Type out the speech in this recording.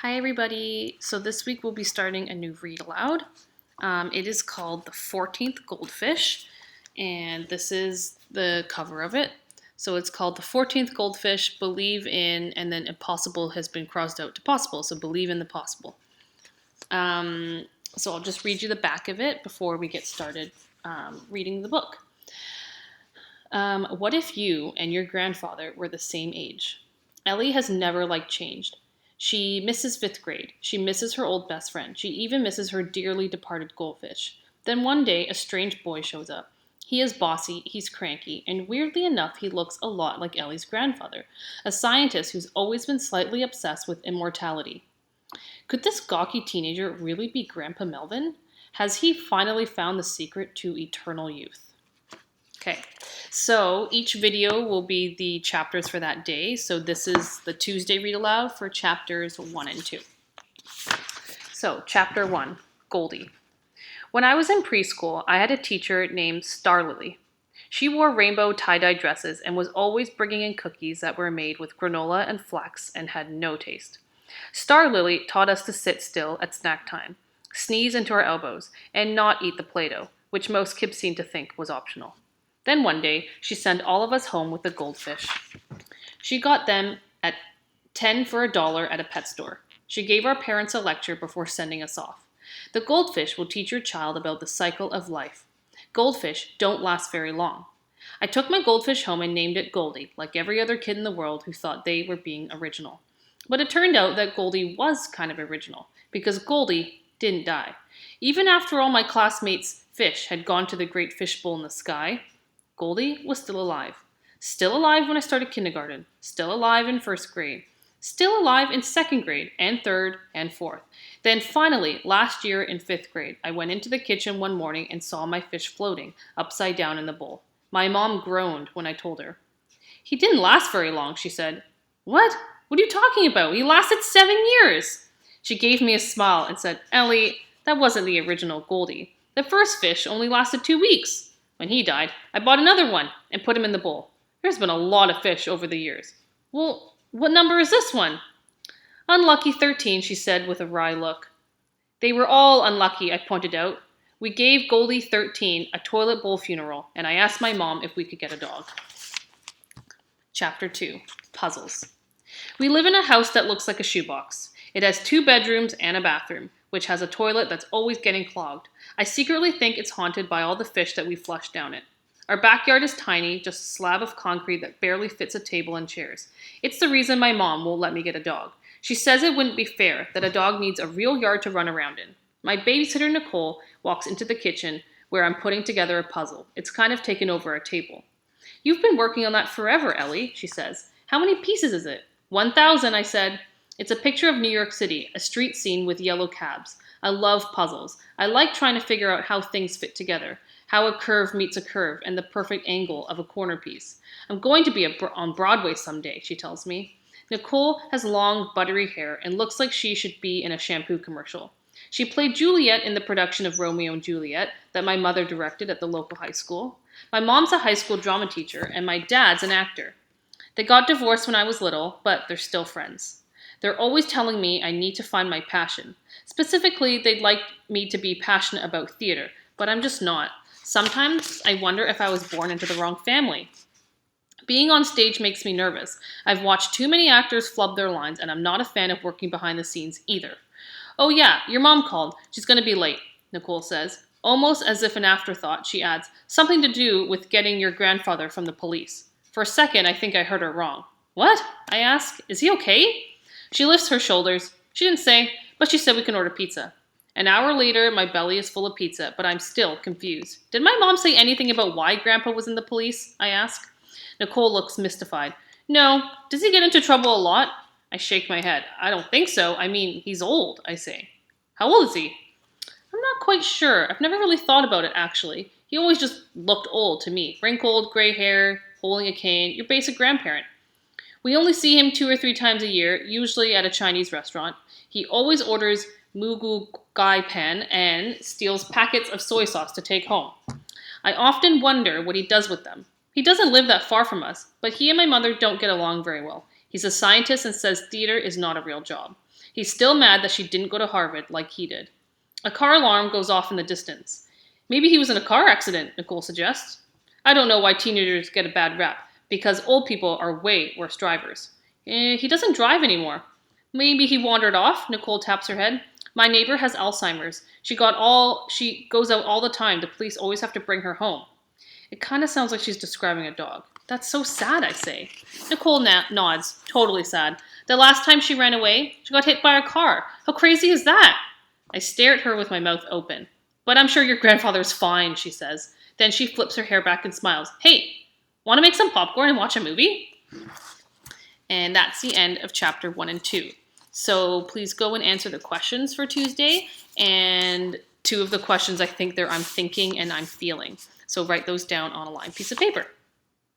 Hi everybody. So this week we'll be starting a new read aloud. It is called The 14th Goldfish, and this is the cover of it. So it's called The 14th Goldfish, Believe in, and then impossible has been crossed out to possible, so believe in the possible. So I'll just read you the back of it before we get started reading the book. What if you and your grandfather were the same age? Ellie has never liked change. She misses fifth grade. She misses her old best friend. She even misses her dearly departed goldfish. Then one day, a strange boy shows up. He is bossy, he's cranky, and weirdly enough, he looks a lot like Ellie's grandfather, a scientist who's always been slightly obsessed with immortality. Could this gawky teenager really be Grandpa Melvin? Has he finally found the secret to eternal youth? Okay, so each video will be the chapters for that day. So this is the Tuesday read aloud for chapters 1 and 2. So, chapter 1, Goldie. When I was in preschool, I had a teacher named Star Lily. She wore rainbow tie-dye dresses and was always bringing in cookies that were made with granola and flax and had no taste. Star Lily taught us to sit still at snack time, sneeze into our elbows, and not eat the Play-Doh, which most kids seemed to think was optional. Then one day, she sent all of us home with a goldfish. She got them at 10 for $1 at a pet store. She gave our parents a lecture before sending us off. The goldfish will teach your child about the cycle of life. Goldfish don't last very long. I took my goldfish home and named it Goldie, like every other kid in the world who thought they were being original. But it turned out that Goldie was kind of original, because Goldie didn't die. Even after all my classmates' fish had gone to the great fishbowl in the sky, Goldie was still alive. Still alive when I started kindergarten. Still alive in first grade. Still alive in second grade and third and fourth. Then finally, last year in fifth grade, I went into the kitchen one morning and saw my fish floating upside down in the bowl. My mom groaned when I told her. He didn't last very long, she said. What? What are you talking about? He lasted 7 years. She gave me a smile and said, Ellie, that wasn't the original Goldie. The first fish only lasted 2 weeks. When he died, I bought another one and put him in the bowl. There's been a lot of fish over the years. Well, what number is this one? Unlucky 13, she said with a wry look. They were all unlucky, I pointed out. We gave Goldie 13 a toilet bowl funeral, and I asked my mom if we could get a dog. Chapter 2, Puzzles. We live in a house that looks like a shoebox. It has 2 bedrooms and a bathroom, which has a toilet that's always getting clogged. I secretly think it's haunted by all the fish that we flush down it. Our backyard is tiny, just a slab of concrete that barely fits a table and chairs. It's the reason my mom won't let me get a dog. She says it wouldn't be fair, that a dog needs a real yard to run around in. My babysitter, Nicole, walks into the kitchen where I'm putting together a puzzle. It's kind of taken over our table. You've been working on that forever, Ellie, she says. How many pieces is it? 1,000, I said. It's a picture of New York City, a street scene with yellow cabs. I love puzzles. I like trying to figure out how things fit together, how a curve meets a curve, and the perfect angle of a corner piece. I'm going to be on Broadway someday, she tells me. Nicole has long, buttery hair and looks like she should be in a shampoo commercial. She played Juliet in the production of Romeo and Juliet that my mother directed at the local high school. My mom's a high school drama teacher, and my dad's an actor. They got divorced when I was little, but they're still friends. They're always telling me I need to find my passion. Specifically, they'd like me to be passionate about theater, but I'm just not. Sometimes I wonder if I was born into the wrong family. Being on stage makes me nervous. I've watched too many actors flub their lines, and I'm not a fan of working behind the scenes either. Oh yeah, your mom called. She's going to be late, Nicole says. Almost as if an afterthought, she adds, something to do with getting your grandfather from the police. For a second, I think I heard her wrong. What? I ask. Is he okay? She lifts her shoulders. She didn't say, but she said we can order pizza. An hour later, my belly is full of pizza, but I'm still confused. Did my mom say anything about why Grandpa was in the police? I ask. Nicole looks mystified. No. Does he get into trouble a lot? I shake my head. I don't think so. I mean, he's old, I say. How old is he? I'm not quite sure. I've never really thought about it, actually. He always just looked old to me. Wrinkled, gray hair, holding a cane, your basic grandparent. We only see him 2 or 3 times a year, usually at a Chinese restaurant. He always orders mugu gai pan and steals packets of soy sauce to take home. I often wonder what he does with them. He doesn't live that far from us, but he and my mother don't get along very well. He's a scientist and says theater is not a real job. He's still mad that she didn't go to Harvard like he did. A car alarm goes off in the distance. Maybe he was in a car accident, Nicole suggests. I don't know why teenagers get a bad rap, because old people are way worse drivers. He doesn't drive anymore. Maybe he wandered off, Nicole taps her head. My neighbor has Alzheimer's. She goes out all the time. The police always have to bring her home. It kind of sounds like she's describing a dog. That's so sad, I say. Nicole nods, totally sad. The last time she ran away, she got hit by a car. How crazy is that? I stare at her with my mouth open. But I'm sure your grandfather's fine, she says. Then she flips her hair back and smiles. Hey, want to make some popcorn and watch a movie? And that's the end of chapter 1 and 2. So please go and answer the questions for Tuesday. And 2 of the questions I think I'm thinking and I'm feeling. So write those down on a lined piece of paper.